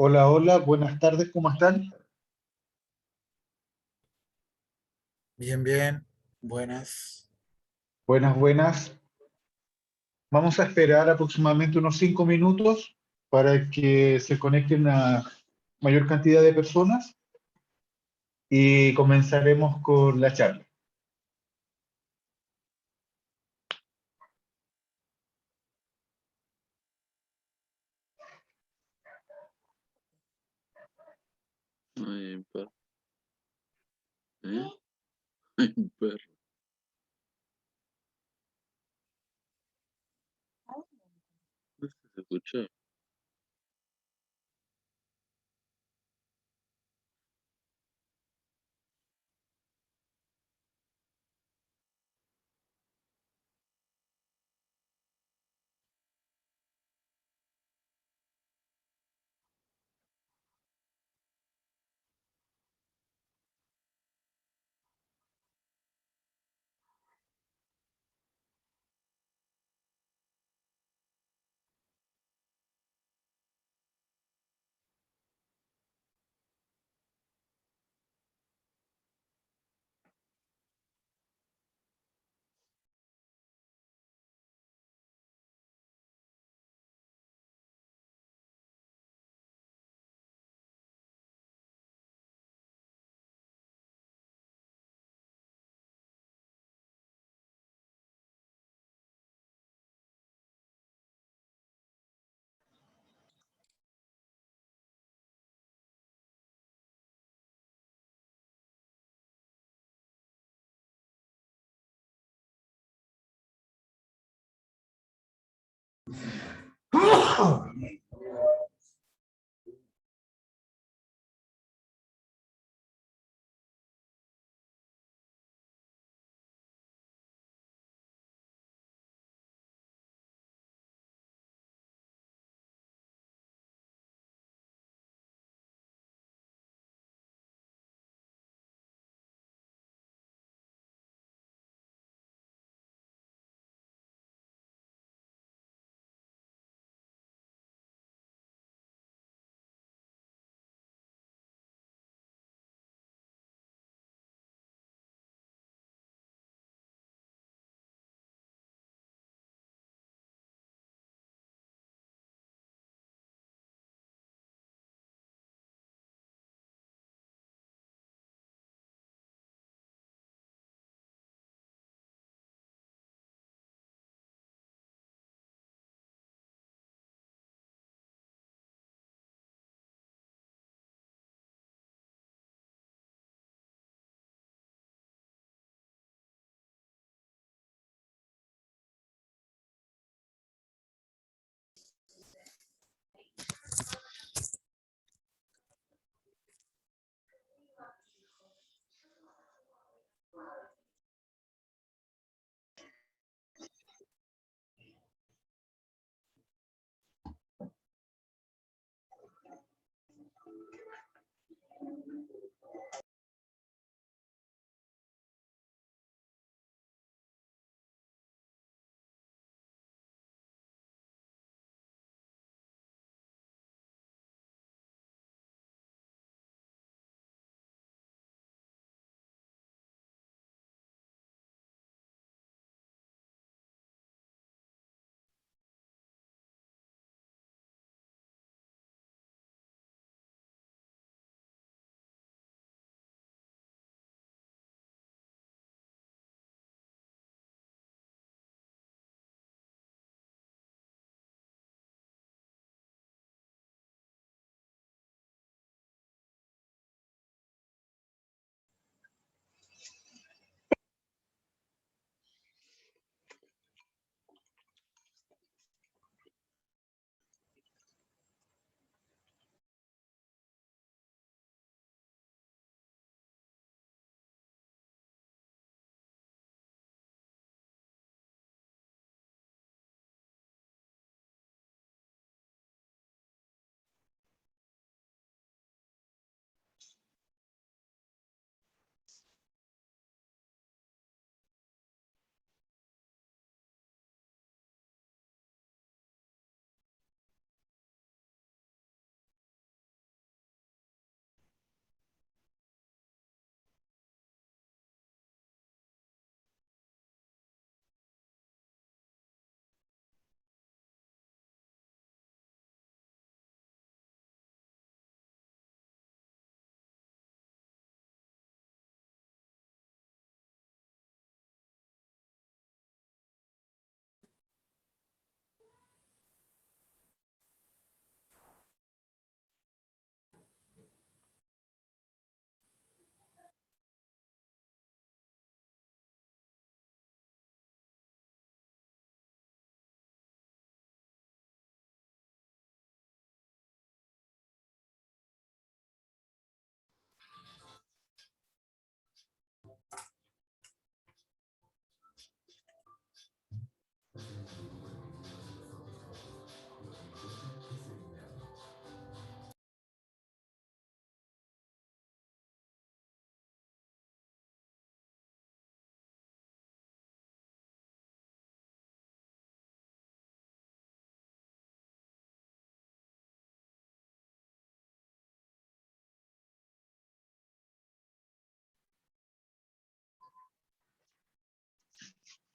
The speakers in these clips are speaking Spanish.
Hola, hola, buenas tardes, ¿cómo están? Bien, bien, buenas. Buenas, buenas. Vamos a esperar aproximadamente unos 5 minutos para que se conecten una mayor cantidad de personas y comenzaremos con la charla. Ay, un perro. ¿Eh? Ay, un perro. No sé si se escuchó.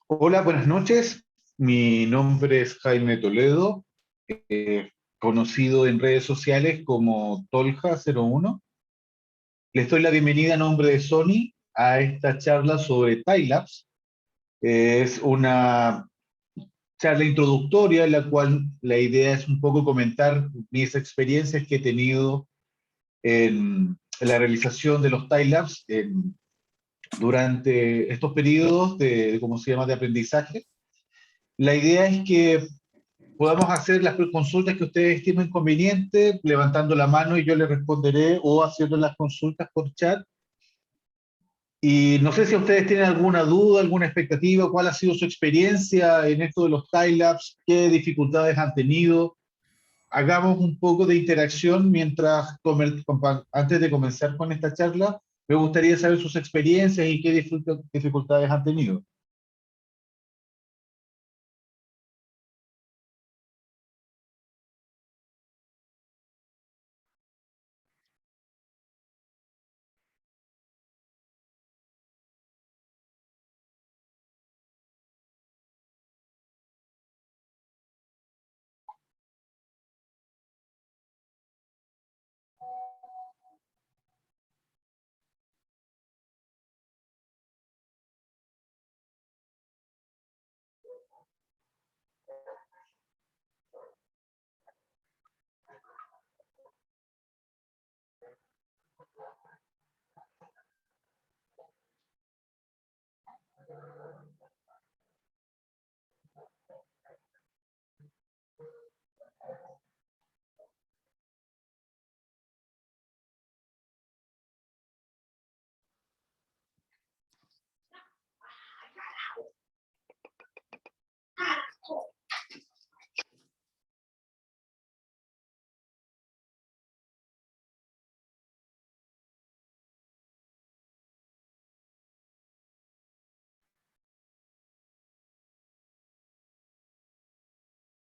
Hola, buenas noches. Mi nombre es Jaime Toledo, conocido en redes sociales como Tolja01. Les doy la bienvenida a nombre de Sony a esta charla sobre Timelapse. Es una charla introductoria en la cual la idea es un poco comentar mis experiencias que he tenido en la realización de los timelapse durante estos periodos ¿cómo se llama?, de aprendizaje. La idea es que podamos hacer las consultas que ustedes estimen conveniente, levantando la mano y yo les responderé, o haciendo las consultas por chat. Y no sé si ustedes tienen alguna duda, alguna expectativa, cuál ha sido su experiencia en esto de los timelapse, qué dificultades han tenido. Hagamos un poco de interacción antes de comenzar con esta charla. Me gustaría saber sus experiencias y qué dificultades han tenido.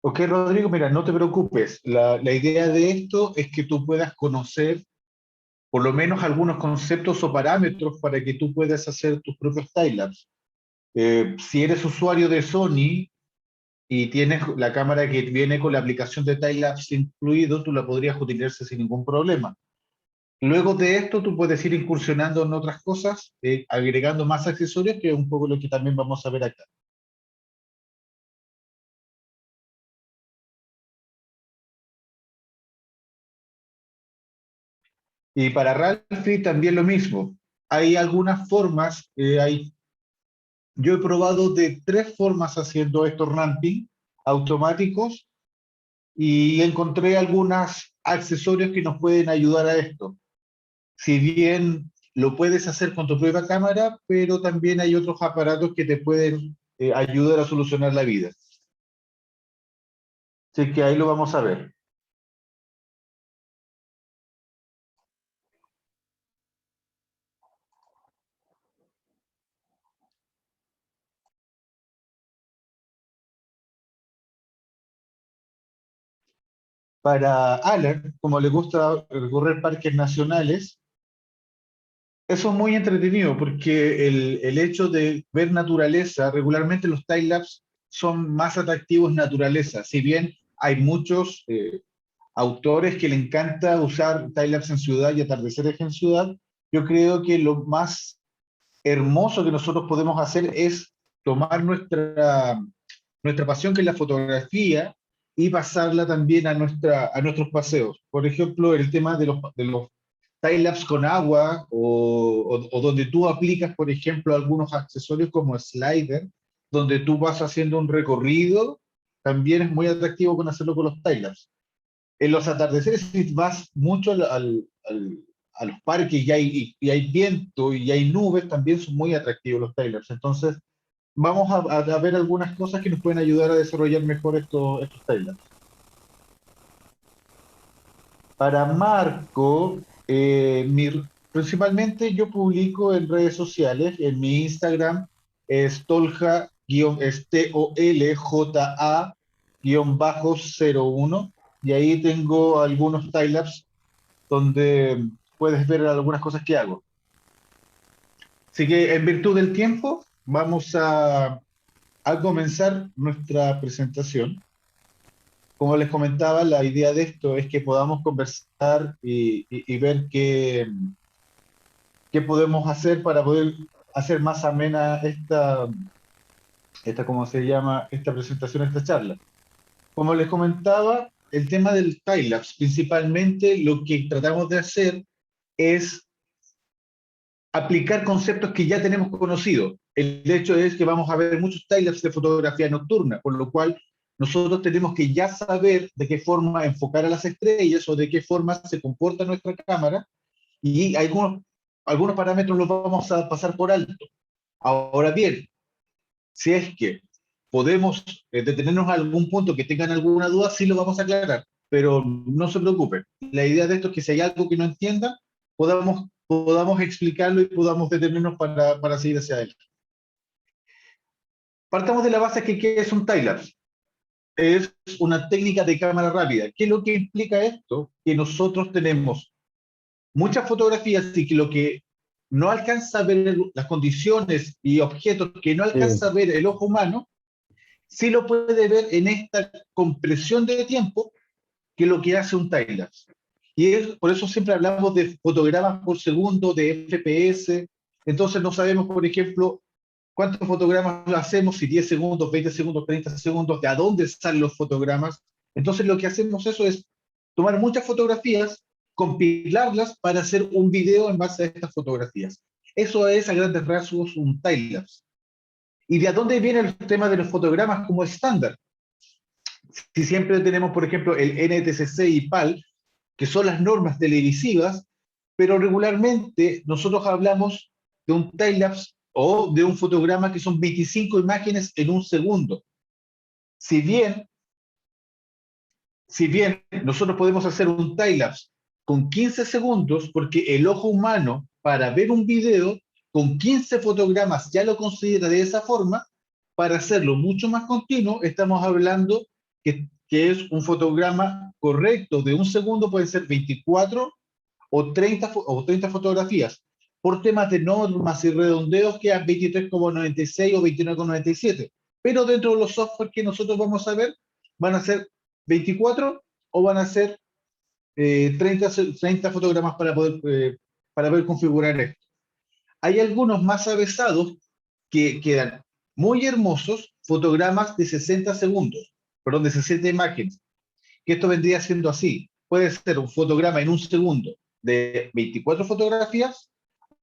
Ok, Rodrigo, mira, no te preocupes. La idea de esto es que tú puedas conocer por lo menos algunos conceptos o parámetros para que tú puedas hacer tus propios timelapse. Si eres usuario de Sony y tienes la cámara que viene con la aplicación de timelapse incluido, tú la podrías utilizar sin ningún problema. Luego de esto, tú puedes ir incursionando en otras cosas, agregando más accesorios, que es un poco lo que también vamos a ver acá. Y para Ralphie también lo mismo. Hay algunas formas, yo he probado de 3 formas haciendo estos ramping automáticos y encontré algunos accesorios que nos pueden ayudar a esto. Si bien lo puedes hacer con tu propia cámara, pero también hay otros aparatos que te pueden ayudar a solucionar la vida. Así que ahí lo vamos a ver. Para Alan, como le gusta recorrer parques nacionales, eso es muy entretenido porque el hecho de ver naturaleza, regularmente los time-lapse son más atractivos naturaleza. Si bien hay muchos autores que le encanta usar time-lapse en ciudad y atardeceres en ciudad, yo creo que lo más hermoso que nosotros podemos hacer es tomar nuestra pasión, que es la fotografía, y pasarla también a nuestros paseos. Por ejemplo, el tema de los time-lapse con agua, o donde tú aplicas, por ejemplo, algunos accesorios como slider, donde tú vas haciendo un recorrido, también es muy atractivo con hacerlo con los time-lapse. En los atardeceres, si vas mucho a los parques y hay viento y hay nubes, también son muy atractivos los time-lapse. Entonces, vamos a ver algunas cosas que nos pueden ayudar a desarrollar mejor estos timelapse. Para Marco, principalmente yo publico en redes sociales. En mi Instagram es Tolja-TOLJA-01, y ahí tengo algunos timelapse donde puedes ver algunas cosas que hago. Así que en virtud del tiempo, vamos a a comenzar nuestra presentación. Como les comentaba, la idea de esto es que podamos conversar y ver qué podemos hacer para poder hacer más amena ¿cómo se llama? Esta presentación, esta charla. Como les comentaba, el tema del time-lapse, principalmente lo que tratamos de hacer es aplicar conceptos que ya tenemos conocidos. El hecho es que vamos a ver muchos time-lapse de fotografía nocturna, por lo cual nosotros tenemos que ya saber de qué forma enfocar a las estrellas o de qué forma se comporta nuestra cámara, y algunos parámetros los vamos a pasar por alto. Ahora bien, si es que podemos detenernos a algún punto que tengan alguna duda, sí lo vamos a aclarar, pero no se preocupen. La idea de esto es que si hay algo que no entiendan, podamos explicarlo y podamos detenernos para seguir hacia adelante. Partamos de la base que ¿qué es un time-lapse? Es una técnica de cámara rápida. ¿Qué es lo que implica esto? Que nosotros tenemos muchas fotografías y que lo que no alcanza a ver las condiciones y objetos que no alcanza a ver el ojo humano, sí lo puede ver en esta compresión de tiempo que es lo que hace un time-lapse. Y por eso siempre hablamos de fotogramas por segundo, de FPS. Entonces no sabemos, por ejemplo, cuántos fotogramas hacemos, si 10 segundos, 20 segundos, 30 segundos, de a dónde salen los fotogramas. Entonces lo que hacemos eso es tomar muchas fotografías, compilarlas para hacer un video en base a estas fotografías. Eso es a grandes rasgos un time-lapse. ¿Y de dónde viene el tema de los fotogramas como estándar? Si siempre tenemos, por ejemplo, el NTSC y PAL, que son las normas televisivas, pero regularmente nosotros hablamos de un time-lapse o de un fotograma que son 25 imágenes en un segundo. Si bien nosotros podemos hacer un time-lapse con 15 segundos, porque el ojo humano, para ver un video con 15 fotogramas, ya lo considera de esa forma. Para hacerlo mucho más continuo, estamos hablando que es un fotograma correcto de un segundo, puede ser 24 o 30 fotografías. Por temas de normas y redondeos quedan 23,96 o 29,97. Pero dentro de los software que nosotros vamos a ver, van a ser 24 o van a ser 30 fotogramas para poder configurar esto. Hay algunos más avesados que quedan muy hermosos, fotogramas de 60 segundos, perdón, de 60 imágenes, que esto vendría siendo así. Puede ser un fotograma en un segundo de 24 fotografías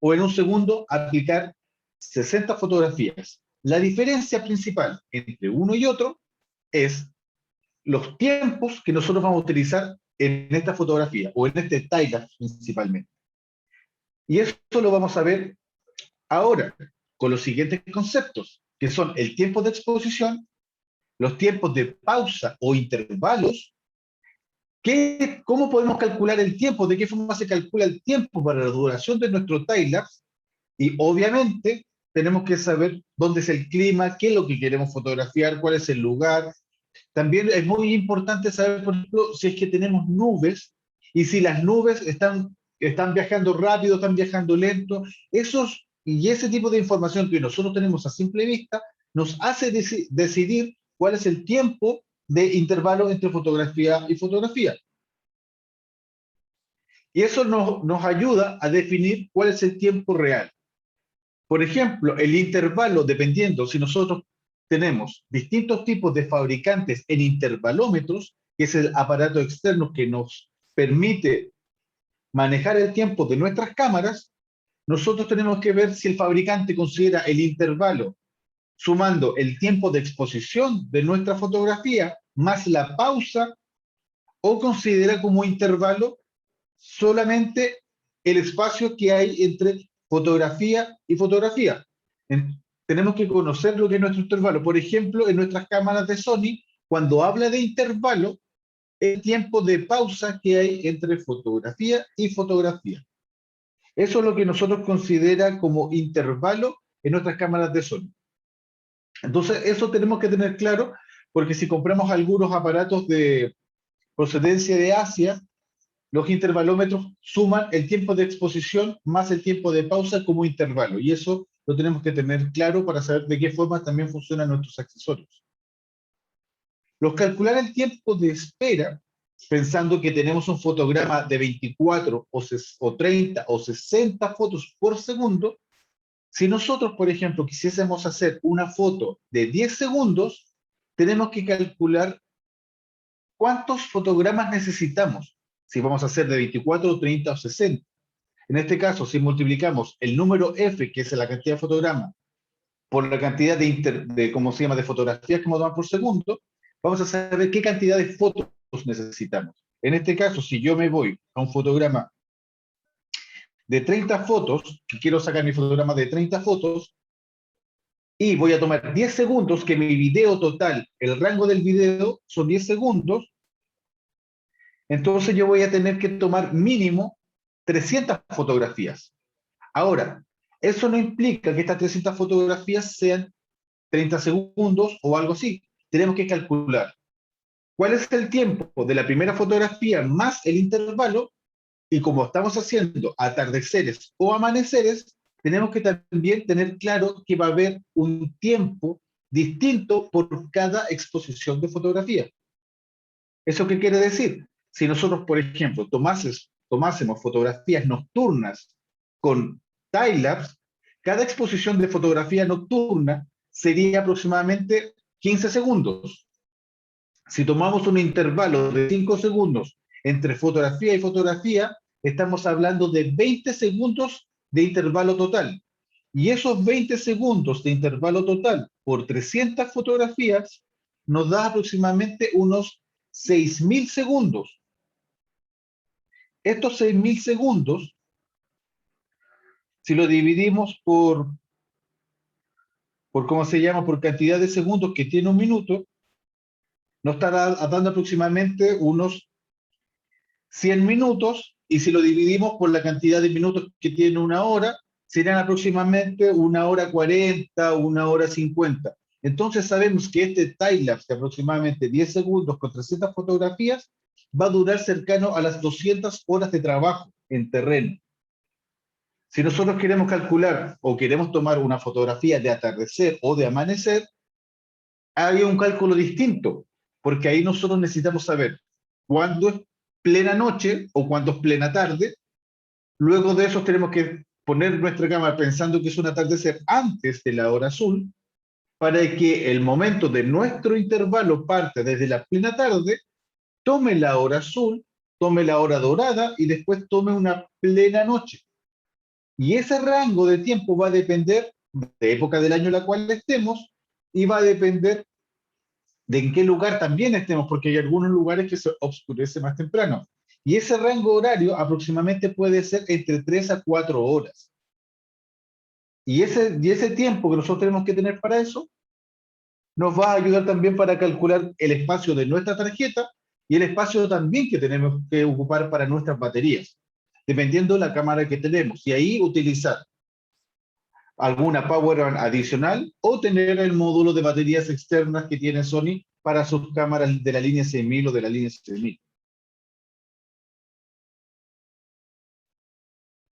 o en un segundo aplicar 60 fotografías. La diferencia principal entre uno y otro es los tiempos que nosotros vamos a utilizar en esta fotografía o en este time-lapse principalmente. Y esto lo vamos a ver ahora con los siguientes conceptos, que son el tiempo de exposición, los tiempos de pausa o intervalos. ¿Cómo podemos calcular el tiempo? ¿De qué forma se calcula el tiempo para la duración de nuestro time-lapse? Y obviamente tenemos que saber dónde es el clima, qué es lo que queremos fotografiar, cuál es el lugar. También es muy importante saber, por ejemplo, si es que tenemos nubes y si las nubes están viajando rápido, están viajando lento. Y ese tipo de información que nosotros tenemos a simple vista nos hace decidir cuál es el tiempo de intervalo entre fotografía y fotografía. Y eso nos ayuda a definir cuál es el tiempo real. Por ejemplo, el intervalo, dependiendo si nosotros tenemos distintos tipos de fabricantes en intervalómetros, que es el aparato externo que nos permite manejar el tiempo de nuestras cámaras, nosotros tenemos que ver si el fabricante considera el intervalo sumando el tiempo de exposición de nuestra fotografía más la pausa, o considera como intervalo solamente el espacio que hay entre fotografía y fotografía. Tenemos que conocer lo que es nuestro intervalo. Por ejemplo, en nuestras cámaras de Sony, cuando habla de intervalo, el tiempo de pausa que hay entre fotografía y fotografía. Eso es lo que nosotros considera como intervalo en nuestras cámaras de Sony. Entonces, eso tenemos que tener claro, porque si compramos algunos aparatos de procedencia de Asia, los intervalómetros suman el tiempo de exposición más el tiempo de pausa como intervalo, y eso lo tenemos que tener claro para saber de qué forma también funcionan nuestros accesorios. Los calcular el tiempo de espera, pensando que tenemos un fotograma de 24 o 30 o 60 fotos por segundo, si nosotros, por ejemplo, quisiésemos hacer una foto de 10 segundos, tenemos que calcular cuántos fotogramas necesitamos, si vamos a hacer de 24, 30 o 60. En este caso, si multiplicamos el número F, que es la cantidad de fotogramas, por la cantidad ¿cómo se llama?, de fotografías que tomamos por segundo, vamos a saber qué cantidad de fotos necesitamos. En este caso, si yo me voy a un fotograma de 30 fotos, que quiero sacar mi fotograma de 30 fotos, y voy a tomar 10 segundos, que mi video total, el rango del video son 10 segundos, entonces yo voy a tener que tomar mínimo 300 fotografías. Ahora, eso no implica que estas 300 fotografías sean 30 segundos o algo así. Tenemos que calcular cuál es el tiempo de la primera fotografía más el intervalo, y como estamos haciendo atardeceres o amaneceres, tenemos que también tener claro que va a haber un tiempo distinto por cada exposición de fotografía. ¿Eso qué quiere decir? Si nosotros, por ejemplo, tomásemos fotografías nocturnas con time-lapse, cada exposición de fotografía nocturna sería aproximadamente 15 segundos. Si tomamos un intervalo de 5 segundos entre fotografía y fotografía, estamos hablando de 20 segundos de intervalo total. Y esos 20 segundos de intervalo total por 300 fotografías nos da aproximadamente unos 6.000 segundos. Estos 6.000 segundos, si lo dividimos ¿cómo se llama?, por cantidad de segundos que tiene un minuto, nos estará dando aproximadamente unos 100 minutos, y si lo dividimos por la cantidad de minutos que tiene una hora, serán aproximadamente 1 hora 40, 1 hora 50. Entonces sabemos que este time-lapse de aproximadamente 10 segundos con 300 fotografías va a durar cercano a las 200 horas de trabajo en terreno. Si nosotros queremos calcular o queremos tomar una fotografía de atardecer o de amanecer, hay un cálculo distinto, porque ahí nosotros necesitamos saber cuándo es plena noche o cuándo es plena tarde. Luego de eso tenemos que poner nuestra cámara pensando que es un atardecer antes de la hora azul, para que el momento de nuestro intervalo parte desde la plena tarde, tome la hora azul, tome la hora dorada y después tome una plena noche. Y ese rango de tiempo va a depender de época del año en la cual estemos, y va a depender de en qué lugar también estemos, porque hay algunos lugares que se oscurece más temprano. Y ese rango horario aproximadamente puede ser entre 3 a 4 horas. Y ese tiempo que nosotros tenemos que tener para eso nos va a ayudar también para calcular el espacio de nuestra tarjeta y el espacio también que tenemos que ocupar para nuestras baterías, dependiendo de la cámara que tenemos. Y ahí utilizar alguna power bank adicional o tener el módulo de baterías externas que tiene Sony para sus cámaras de la línea 6000 o de la línea 7000.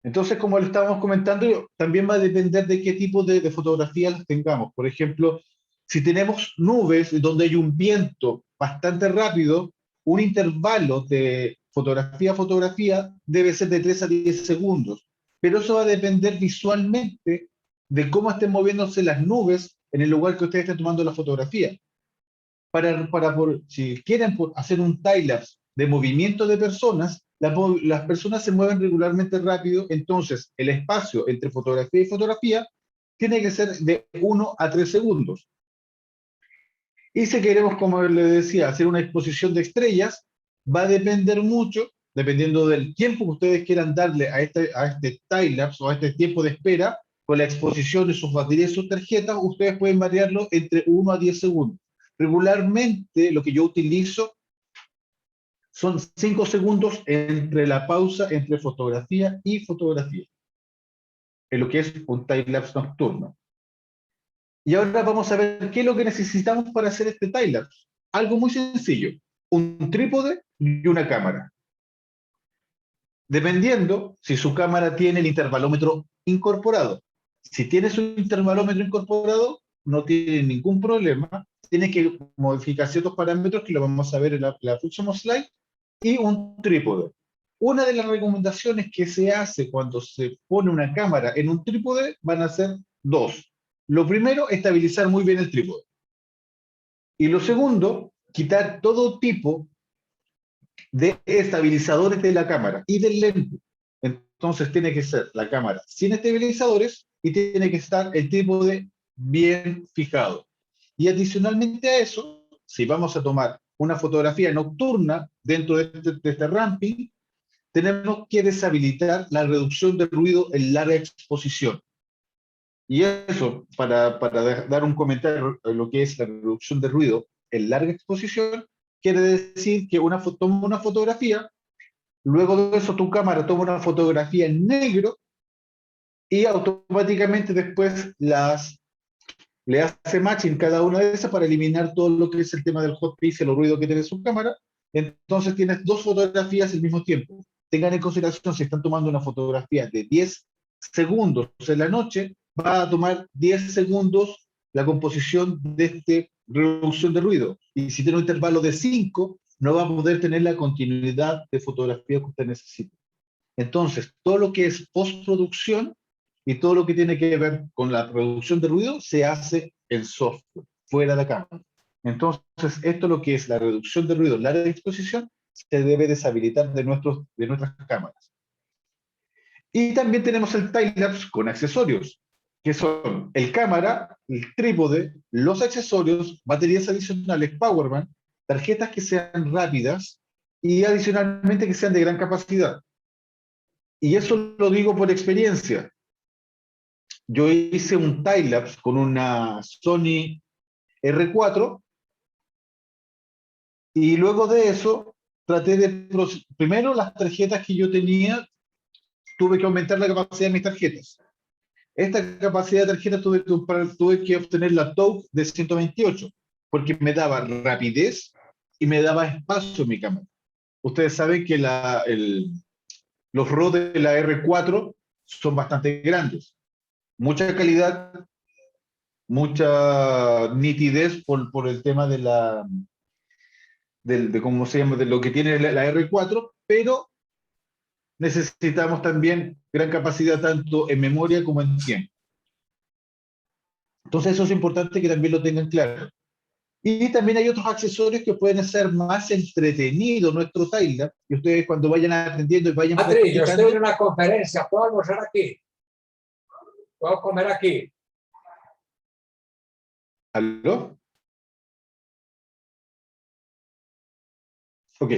Entonces, como lo estábamos comentando, también va a depender de qué tipo de fotografía las tengamos. Por ejemplo, si tenemos nubes donde hay un viento bastante rápido, un intervalo de fotografía a fotografía debe ser de 3 a 10 segundos. Pero eso va a depender visualmente de cómo estén moviéndose las nubes en el lugar que ustedes estén tomando la fotografía. Si quieren hacer un time-lapse de movimiento de personas, las personas se mueven regularmente rápido, entonces el espacio entre fotografía y fotografía tiene que ser de 1 a 3 segundos. Y si queremos, como les decía, hacer una exposición de estrellas, va a depender mucho, dependiendo del tiempo que ustedes quieran darle a este time-lapse o a este tiempo de espera, con la exposición de sus baterías y sus tarjetas, ustedes pueden variarlo entre 1 a 10 segundos. Regularmente lo que yo utilizo son 5 segundos entre la pausa entre fotografía y fotografía, en lo que es un time-lapse nocturno. Y ahora vamos a ver qué es lo que necesitamos para hacer este time-lapse. Algo muy sencillo, un trípode y una cámara. Dependiendo si su cámara tiene el intervalómetro incorporado. Si tiene su intervalómetro incorporado, no tiene ningún problema. Tiene que modificar ciertos parámetros que lo vamos a ver en la próxima slide, y un trípode. Una de las recomendaciones que se hace cuando se pone una cámara en un trípode van a ser dos. Lo primero, estabilizar muy bien el trípode. Y lo segundo, quitar todo tipo de estabilizadores de la cámara y del lente. Entonces tiene que ser la cámara sin estabilizadores y tiene que estar el trípode bien fijado. Y adicionalmente a eso, si vamos a tomar una fotografía nocturna dentro de este ramping, tenemos que deshabilitar la reducción de ruido en larga exposición. Y eso, para dar un comentario a lo que es la reducción de ruido en larga exposición, quiere decir que toma una fotografía, luego de eso tu cámara toma una fotografía en negro y automáticamente después le hace matching cada una de esas para eliminar todo lo que es el tema del hot pixel o ruido que tiene su cámara. Entonces tienes dos fotografías al mismo tiempo. Tengan en consideración, si están tomando una fotografía de 10 segundos en la noche, va a tomar 10 segundos la composición de esta reducción de ruido. Y si tiene un intervalo de 5, no va a poder tener la continuidad de fotografía que usted necesita. Entonces, todo lo que es postproducción y todo lo que tiene que ver con la reducción de ruido se hace en software, fuera de cámara. Entonces, esto lo que es la reducción de ruido en larga exposición se debe deshabilitar de nuestras cámaras. Y también tenemos el time-lapse con accesorios, que son el cámara, el trípode, los accesorios, baterías adicionales, powerbank, tarjetas que sean rápidas y adicionalmente que sean de gran capacidad. Y eso lo digo por experiencia. Yo hice un time-lapse con una Sony R4 y luego de eso traté primero las tarjetas que yo tenía, tuve que aumentar la capacidad de mis tarjetas. Esta capacidad de tarjeta tuve que obtener la TOUC de 128 porque me daba rapidez y me daba espacio en mi cámara. Ustedes saben que los RAW de la R4 son bastante grandes. Mucha calidad, mucha nitidez por el tema de cómo se llama, de lo que tiene la R4, pero necesitamos también gran capacidad tanto en memoria como en tiempo. Entonces eso es importante que también lo tengan claro. Y también hay otros accesorios que pueden hacer más entretenido nuestro timelapse, y ustedes cuando vayan aprendiendo y vayan Patri, yo estoy en una conferencia, ¿puedo almorzar aquí? ¿Puedo comer aquí? ¿Aló? Ok.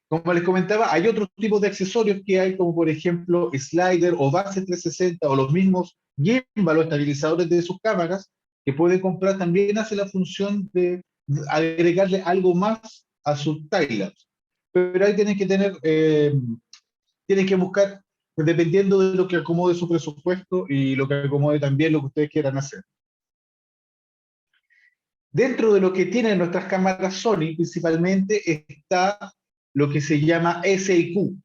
Como les comentaba, hay otros tipos de accesorios que hay, como por ejemplo slider o base 360 o los mismos gimbal o estabilizadores de sus cámaras, que pueden comprar, también hace la función de agregarle algo más a su timelapse. Pero ahí tienen que buscar, dependiendo de lo que acomode su presupuesto y lo que acomode también lo que ustedes quieran hacer. Dentro de lo que tienen nuestras cámaras Sony, principalmente está lo que se llama SIQ.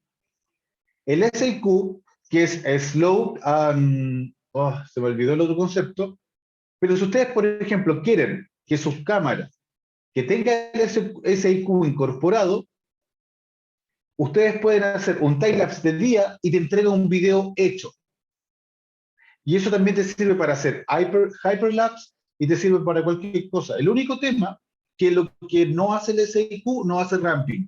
El SIQ, que es Slow and... Oh, se me olvidó el otro concepto. Pero si ustedes, por ejemplo, quieren que sus cámaras que tengan el SIQ incorporado, ustedes pueden hacer un timelapse de día y te entrega un video hecho. Y eso también te sirve para hacer hyperlapse y te sirve para cualquier cosa. El único tema que lo que no hace el SIQ no hace ramping,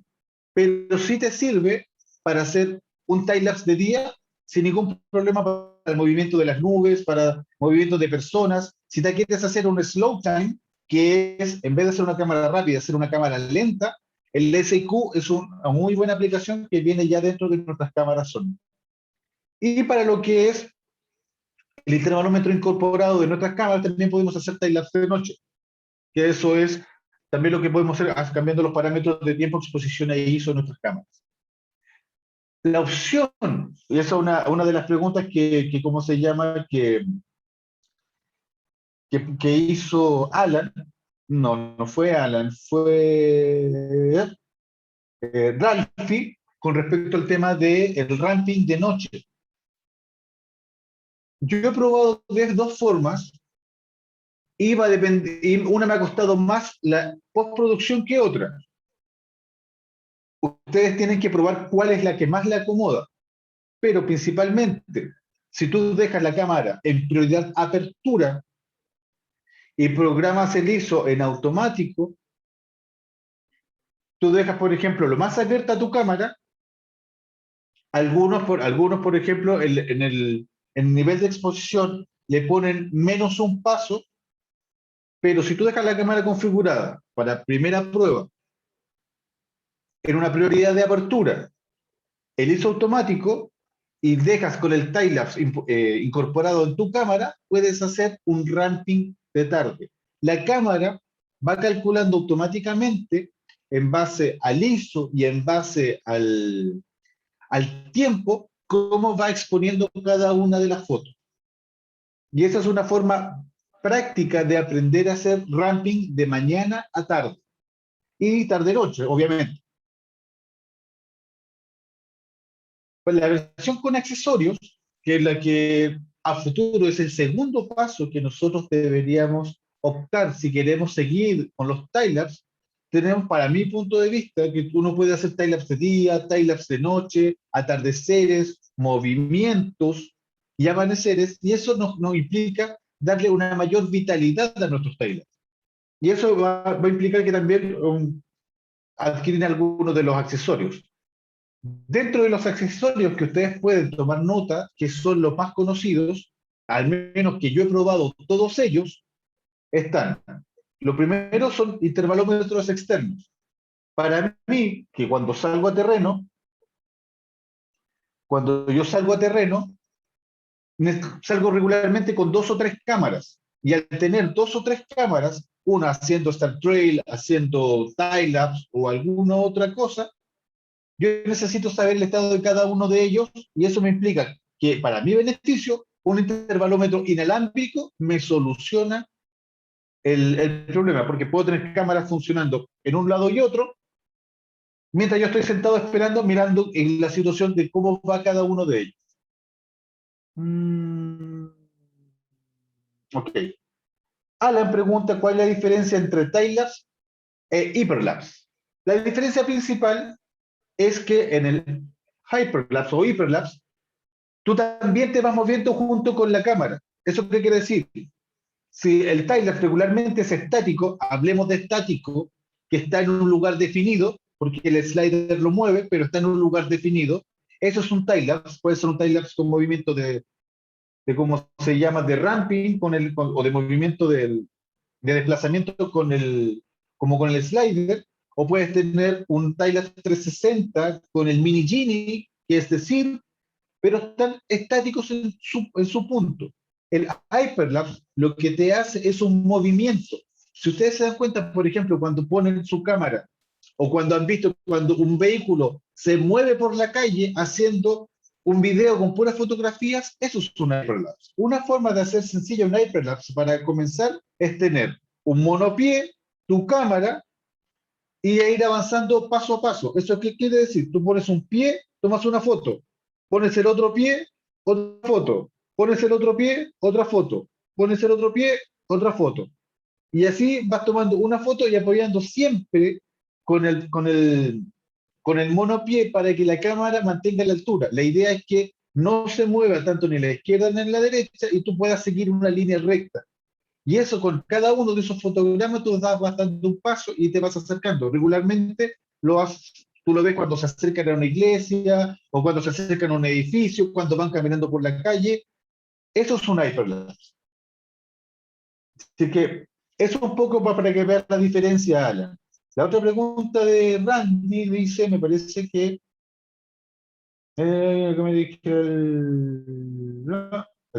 pero sí te sirve para hacer un timelapse de día sin ningún problema para el movimiento de las nubes, para movimientos de personas. Si te quieres hacer un slow time, que es, en vez de hacer una cámara rápida, hacer una cámara lenta, el SIQ es una muy buena aplicación que viene ya dentro de nuestras cámaras Sony. Y para lo que es el intervalómetro incorporado de nuestras cámaras, también podemos hacer timelapse de noche, que eso es también lo que podemos hacer cambiando los parámetros de tiempo, exposición e ISO de nuestras cámaras. La opción, y esa es una de las preguntas que ¿cómo se llama? Que hizo Alan, no fue Alan, fue Ralphie, con respecto al tema del ramping de noche. yo he probado de dos formas y una me ha costado más la postproducción que otra. Ustedes tienen que probar cuál es la que más le acomoda, pero principalmente, si tú dejas la cámara en prioridad apertura y programas el ISO en automático, tú dejas, por ejemplo, lo más abierta tu cámara, algunos, por ejemplo, en el nivel de exposición le ponen menos un paso, pero si tú dejas la cámara configurada para primera prueba en una prioridad de apertura, el ISO automático, y dejas con el timelapse incorporado en tu cámara, puedes hacer un ramping de tarde. La cámara va calculando automáticamente en base al ISO y en base al tiempo cómo va exponiendo cada una de las fotos. Y esa es una forma práctica de aprender a hacer ramping de mañana a tarde y tarde-noche, obviamente. Pues la versión con accesorios, que es la que a futuro es el segundo paso que nosotros deberíamos optar si queremos seguir con los timelapse, tenemos, para mi punto de vista, que uno puede hacer timelapse de día, timelapse de noche, atardeceres, movimientos y amaneceres, y eso nos implica darle una mayor vitalidad a nuestros timelapse. Y eso va a implicar que también adquieren algunos de los accesorios. Dentro de los accesorios que ustedes pueden tomar nota, que son los más conocidos, al menos que yo he probado todos ellos, están. Lo primero son intervalómetros externos. Para mí, que cuando yo salgo a terreno, salgo regularmente con 2 o 3 cámaras. Y al tener 2 o 3 cámaras, una haciendo Star Trail, haciendo timelapse o alguna otra cosa, yo necesito saber el estado de cada uno de ellos y eso me implica que para mi beneficio un intervalómetro inalámbrico me soluciona el problema, porque puedo tener cámaras funcionando en un lado y otro, mientras yo estoy sentado esperando, mirando en la situación de cómo va cada uno de ellos. Ok. Alan pregunta cuál es la diferencia entre timelapse e hyperlapse. La diferencia principal es que en el hyperlapse o hyperlapse tú también te vas moviendo junto con la cámara. ¿Eso qué quiere decir? Si el timelapse regularmente es estático, hablemos de estático, que está en un lugar definido, porque el slider lo mueve, pero está en un lugar definido, eso es un timelapse, puede ser un timelapse con movimiento de cómo se llama, de ramping, o de movimiento de desplazamiento como con el slider, o puedes tener un timelapse 360 con el mini Genie, que es decir, pero están estáticos en su punto. El hyperlapse lo que te hace es un movimiento. Si ustedes se dan cuenta, por ejemplo, cuando ponen su cámara o cuando han visto cuando un vehículo se mueve por la calle haciendo un video con puras fotografías, eso es un hyperlapse. Una forma de hacer sencilla un hyperlapse para comenzar es tener un monopié, tu cámara y ir avanzando paso a paso. ¿Eso qué quiere decir? Tú pones un pie, tomas una foto, pones el otro pie, otra foto, pones el otro pie, otra foto, pones el otro pie, otra foto. Y así vas tomando una foto y apoyando siempre con el monopié para que la cámara mantenga la altura. La idea es que no se mueva tanto ni a la izquierda ni a la derecha y tú puedas seguir una línea recta. Y eso con cada uno de esos fotogramas tú vas dando un paso y te vas acercando. Regularmente tú lo ves cuando se acercan a una iglesia o cuando se acercan a un edificio, cuando van caminando por la calle. Eso es un hyperlapse. Así que eso un poco para que vean la diferencia, Alan. La otra pregunta de Randy dice, me parece que me dije el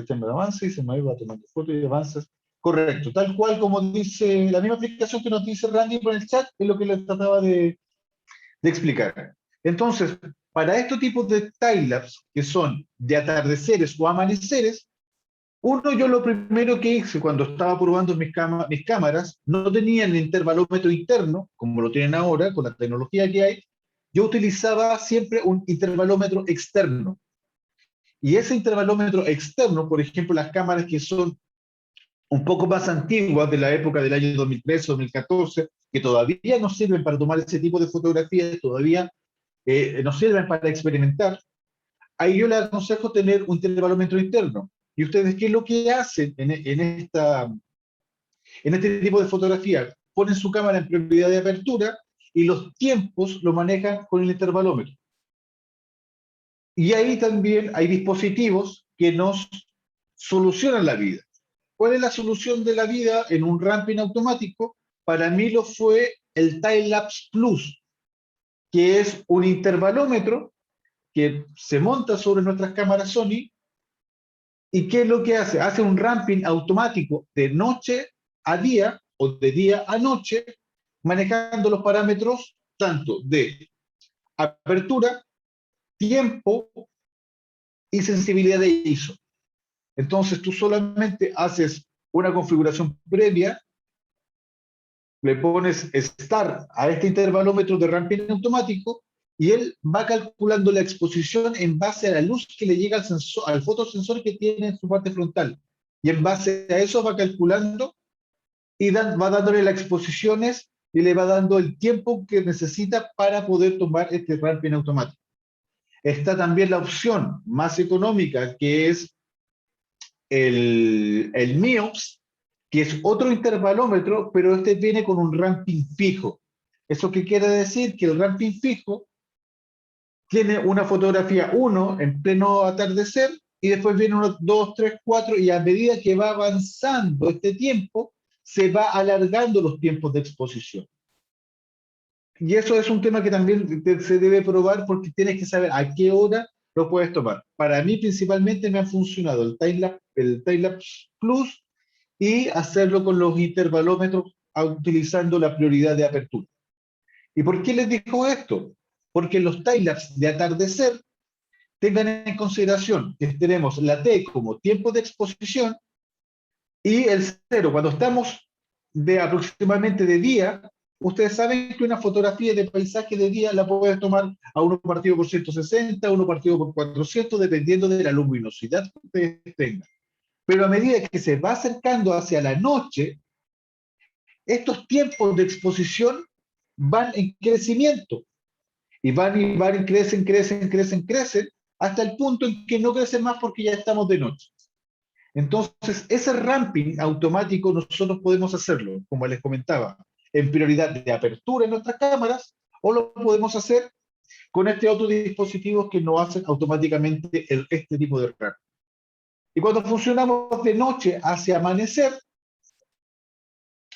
tema de avance y se me va tomando fotos y avanzas. Correcto, tal cual como dice la misma aplicación que nos dice Randy por el chat, es lo que les trataba de explicar. Entonces, para estos tipos de timelapse, que son de atardeceres o amaneceres, yo lo primero que hice cuando estaba probando mis cámaras, no tenían intervalómetro interno, como lo tienen ahora con la tecnología que hay, yo utilizaba siempre un intervalómetro externo. Y ese intervalómetro externo, por ejemplo, las cámaras que son un poco más antiguas, de la época del año 2013, 2014, que todavía no sirven para tomar ese tipo de fotografías, todavía nos sirven para experimentar, ahí yo les aconsejo tener un intervalómetro interno. ¿Y ustedes qué es lo que hacen en este tipo de fotografía? Ponen su cámara en prioridad de apertura y los tiempos lo manejan con el intervalómetro. Y ahí también hay dispositivos que nos solucionan la vida. ¿Cuál es la solución de la vida en un ramping automático? Para mí lo fue el Time-Lapse Plus, que es un intervalómetro que se monta sobre nuestras cámaras Sony. ¿Y qué es lo que hace? Hace un ramping automático de noche a día o de día a noche, manejando los parámetros tanto de apertura, tiempo y sensibilidad de ISO. Entonces tú solamente haces una configuración previa, le pones Start a este intervalómetro de ramping automático y él va calculando la exposición en base a la luz que le llega al, al fotosensor que tiene en su parte frontal. Y en base a eso va calculando y va dándole las exposiciones y le va dando el tiempo que necesita para poder tomar este ramping automático. Está también la opción más económica, que es el MIOPS, que es otro intervalómetro, pero este viene con un ramping fijo. ¿Eso qué quiere decir? Que el ramping fijo tiene una fotografía 1 en pleno atardecer y después viene 1, 2, 3, 4 y a medida que va avanzando este tiempo, se va alargando los tiempos de exposición. Y eso es un tema que también se debe probar porque tienes que saber a qué hora lo puedes tomar. Para mí principalmente me ha funcionado el Time-Lapse Plus y hacerlo con los intervalómetros utilizando la prioridad de apertura. ¿Y por qué les digo esto? Porque los time-lapse de atardecer tengan en consideración que tenemos la T como tiempo de exposición y el 0. Cuando estamos de aproximadamente de día, ustedes saben que una fotografía de paisaje de día la puedes tomar a 1 partido por 160, 1 partido por 400, dependiendo de la luminosidad que ustedes tengan. Pero a medida que se va acercando hacia la noche, estos tiempos de exposición van en crecimiento. Y van, crecen, hasta el punto en que no crecen más porque ya estamos de noche. Entonces, ese ramping automático nosotros podemos hacerlo, como les comentaba, en prioridad de apertura en nuestras cámaras, o lo podemos hacer con este otro dispositivo que nos hacen automáticamente este tipo de ramping. Y cuando funcionamos de noche hacia amanecer,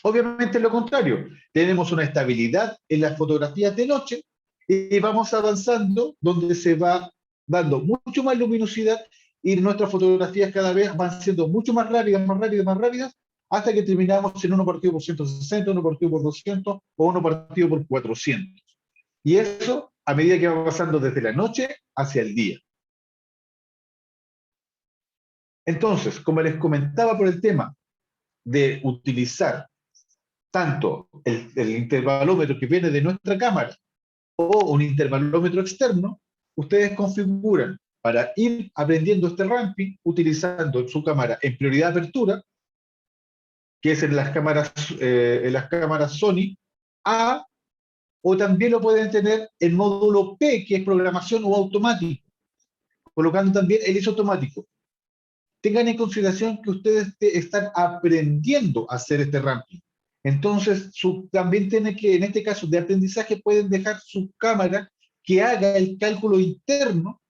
obviamente lo contrario, tenemos una estabilidad en las fotografías de noche y vamos avanzando donde se va dando mucho más luminosidad y nuestras fotografías cada vez van siendo mucho más rápidas, hasta que terminamos en 1 partido por 160, 1 partido por 200 o 1 partido por 400. Y eso a medida que va pasando desde la noche hacia el día. Entonces, como les comentaba por el tema de utilizar tanto el intervalómetro que viene de nuestra cámara o un intervalómetro externo, ustedes configuran para ir aprendiendo este ramping utilizando su cámara en prioridad de apertura, que es en las cámaras Sony A, o también lo pueden tener en módulo P, que es programación o automático, colocando también el ISO automático. Tengan en consideración que ustedes están aprendiendo a hacer este ramping. Entonces, también tiene que, en este caso de aprendizaje, pueden dejar su cámara que haga el cálculo interno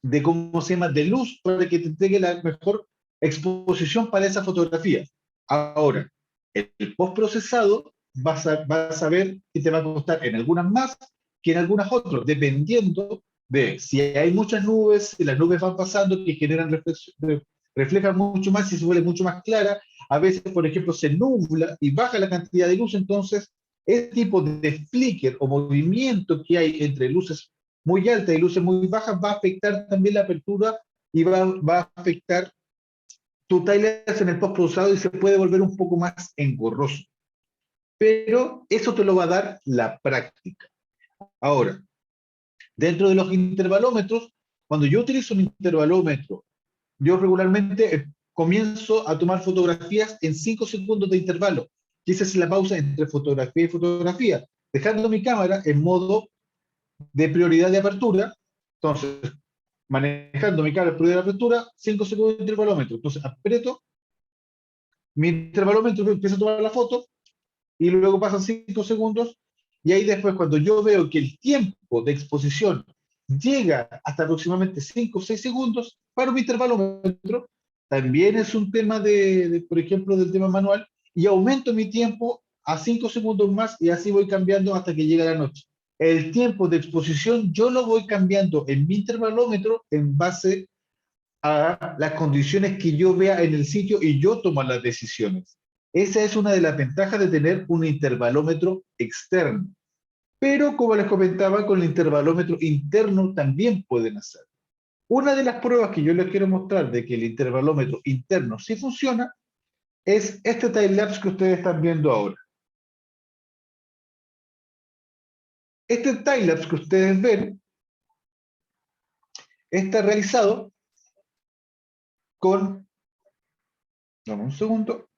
de cómo se llama, de luz, para que te entregue la mejor exposición para esa fotografía. Ahora, el postprocesado vas a ver que te va a costar en algunas más que en algunas otras, dependiendo de si hay muchas nubes, si las nubes van pasando, que generan reflejan mucho más y se vuelve mucho más clara. A veces, por ejemplo, se nubla y baja la cantidad de luz, entonces este tipo de flicker o movimiento que hay entre luces muy altas y luces muy bajas va a afectar también la apertura y va a afectar tu time-lapse en el postprocesado y se puede volver un poco más engorroso. Pero eso te lo va a dar la práctica. Ahora, dentro de los intervalómetros, cuando yo utilizo un intervalómetro, yo regularmente comienzo a tomar fotografías en 5 segundos de intervalo. Y esa es la pausa entre fotografía y fotografía, dejando mi cámara en modo de prioridad de apertura. Entonces, manejando mi cámara de prioridad de apertura, 5 segundos de intervalómetro. Entonces, aprieto mi intervalómetro, empiezo a tomar la foto, y luego pasan 5 segundos, y ahí después, cuando yo veo que el tiempo de exposición llega hasta aproximadamente 5 o 6 segundos, paro mi intervalómetro. También es un tema por ejemplo, del tema manual, y aumento mi tiempo a 5 segundos más, y así voy cambiando hasta que llega la noche. El tiempo de exposición yo lo voy cambiando en mi intervalómetro en base a las condiciones que yo vea en el sitio, y yo tomo las decisiones. Esa es una de las ventajas de tener un intervalómetro externo. Pero como les comentaba, con el intervalómetro interno también pueden hacer. Una de las pruebas que yo les quiero mostrar de que el intervalómetro interno sí funciona es este timelapse que ustedes están viendo ahora. Este timelapse que ustedes ven está realizado con... Dame un segundo.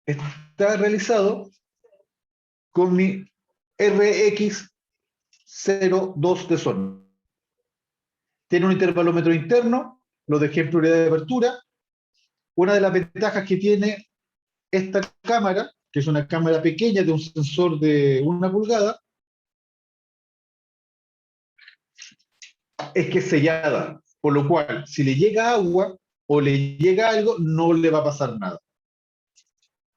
Está realizado con mi RX02 de Sony. Tiene un intervalómetro interno, lo dejé en prioridad de apertura. Una de las ventajas que tiene esta cámara, que es una cámara pequeña de un sensor de 1 pulgada, es que es sellada, por lo cual si le llega agua o le llega algo, no le va a pasar nada.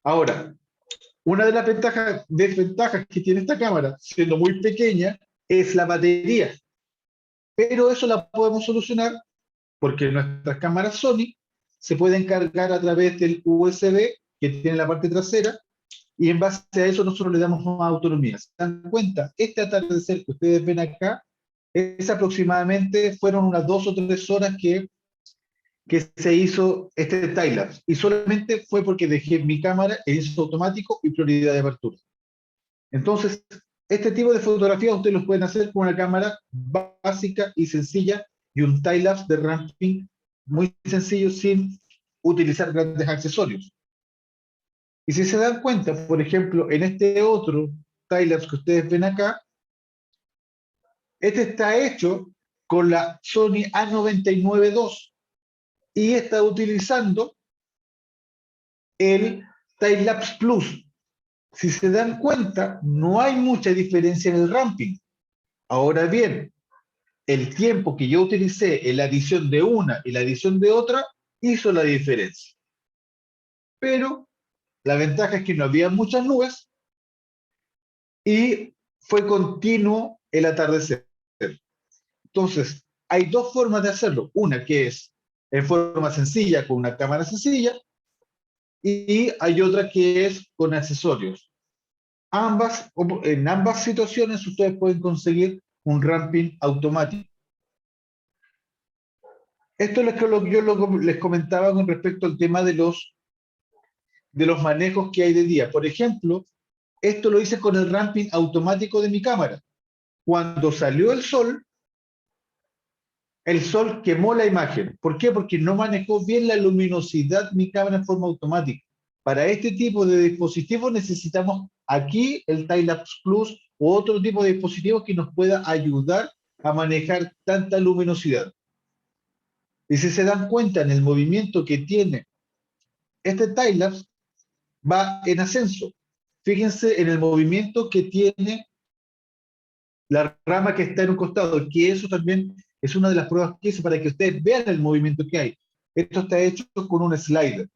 Ahora, una de las desventajas que tiene esta cámara, siendo muy pequeña, es la batería. Pero eso la podemos solucionar porque nuestras cámaras Sony se pueden cargar a través del USB que tiene la parte trasera, y en base a eso nosotros le damos más autonomía. ¿Se dan cuenta? Este atardecer que ustedes ven acá es aproximadamente, fueron unas 2 o 3 horas que se hizo este timelapse, y solamente fue porque dejé mi cámara en ISO automático y prioridad de apertura. Entonces, este tipo de fotografías ustedes los pueden hacer con una cámara básica y sencilla, y un timelapse de ramping muy sencillo sin utilizar grandes accesorios. Y si se dan cuenta, por ejemplo, en este otro timelapse que ustedes ven acá, este está hecho con la Sony A99 II y está utilizando el Timelapse Plus. Si se dan cuenta, no hay mucha diferencia en el ramping. Ahora bien, el tiempo que yo utilicé en la edición de una y la edición de otra hizo la diferencia. Pero la ventaja es que no había muchas nubes y fue continuo el atardecer. Entonces, hay 2 formas de hacerlo. Una que es en forma sencilla, con una cámara sencilla, y hay otra que es con accesorios. En ambas situaciones ustedes pueden conseguir un ramping automático. Esto es lo que yo les comentaba con respecto al tema de los manejos que hay de día. Por ejemplo, esto lo hice con el ramping automático de mi cámara. Cuando salió el sol quemó la imagen. ¿Por qué? Porque no manejó bien la luminosidad mi cámara en forma automática. Para este tipo de dispositivos necesitamos aquí el Timelapse Plus u otro tipo de dispositivo que nos pueda ayudar a manejar tanta luminosidad. Y si se dan cuenta, en el movimiento que tiene este timelapse va en ascenso. Fíjense en el movimiento que tiene la rama que está en un costado, que eso también es una de las pruebas que hice para que ustedes vean el movimiento que hay. Esto está hecho con un slider.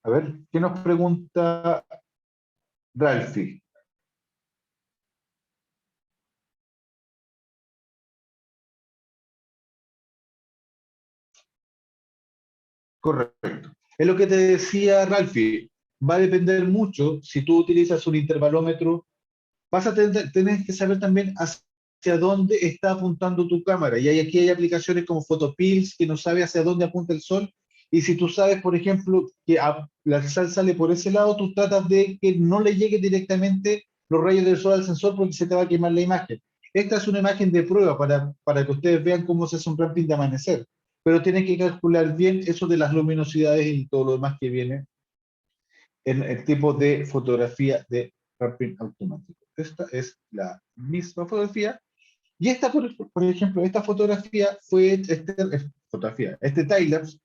A ver, ¿qué nos pregunta Ralphie? Correcto. Es lo que te decía Ralphie. Va a depender mucho si tú utilizas un intervalómetro. Vas a tener que saber también hacia dónde está apuntando tu cámara. Y aquí hay aplicaciones como Photopills que no sabe hacia dónde apunta el sol, y si tú sabes, por ejemplo, que la sal sale por ese lado, tú tratas de que no le llegue directamente los rayos del sol al sensor porque se te va a quemar la imagen. Esta es una imagen de prueba para que ustedes vean cómo se hace un ramping de amanecer, pero tienen que calcular bien eso de las luminosidades y todo lo demás que viene en el tipo de fotografía de ramping automático. Esta es la misma fotografía. Y esta, por ejemplo, esta fotografía fue, este timelapse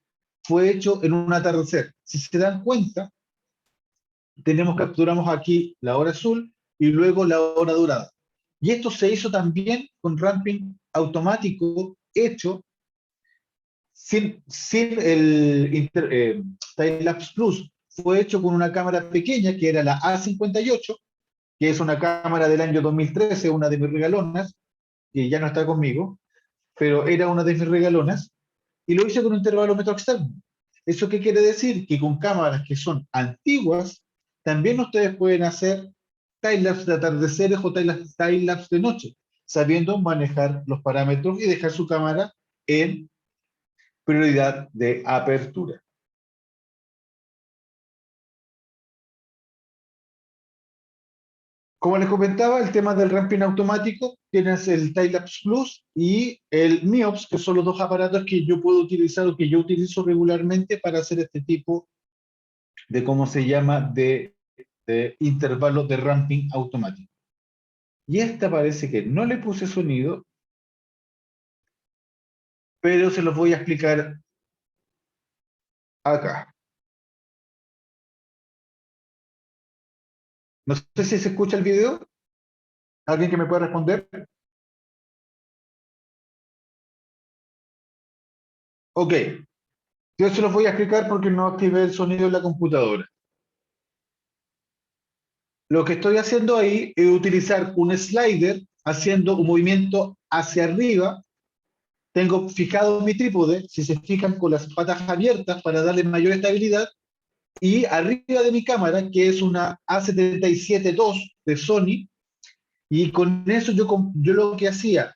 fue hecho en un atardecer. Si se dan cuenta, capturamos aquí la hora azul y luego la hora dorada. Y esto se hizo también con ramping automático hecho sin el Timelapse Plus. Fue hecho con una cámara pequeña que era la A58, que es una cámara del año 2013, una de mis regalonas, que ya no está conmigo, pero era una de mis regalonas, y lo hice con un intervalómetro externo. ¿Eso qué quiere decir? Que con cámaras que son antiguas, también ustedes pueden hacer timelapse de atardeceres o timelapse de noche, sabiendo manejar los parámetros y dejar su cámara en prioridad de apertura. Como les comentaba, el tema del ramping automático, tienes el Timelapse Plus y el MIOPS, que son los dos aparatos que yo puedo utilizar o que yo utilizo regularmente para hacer este tipo de, ¿cómo se llama?, de intervalos de ramping automático. Y esta parece que no le puse sonido, pero se los voy a explicar acá. No sé si se escucha el video. ¿Alguien que me pueda responder? Ok. Yo se los voy a explicar porque no activé el sonido en la computadora. Lo que estoy haciendo ahí es utilizar un slider haciendo un movimiento hacia arriba. Tengo fijado mi trípode, si se fijan, con las patas abiertas para darle mayor estabilidad. Y arriba de mi cámara, que es una A77 II de Sony, y con eso yo lo que hacía,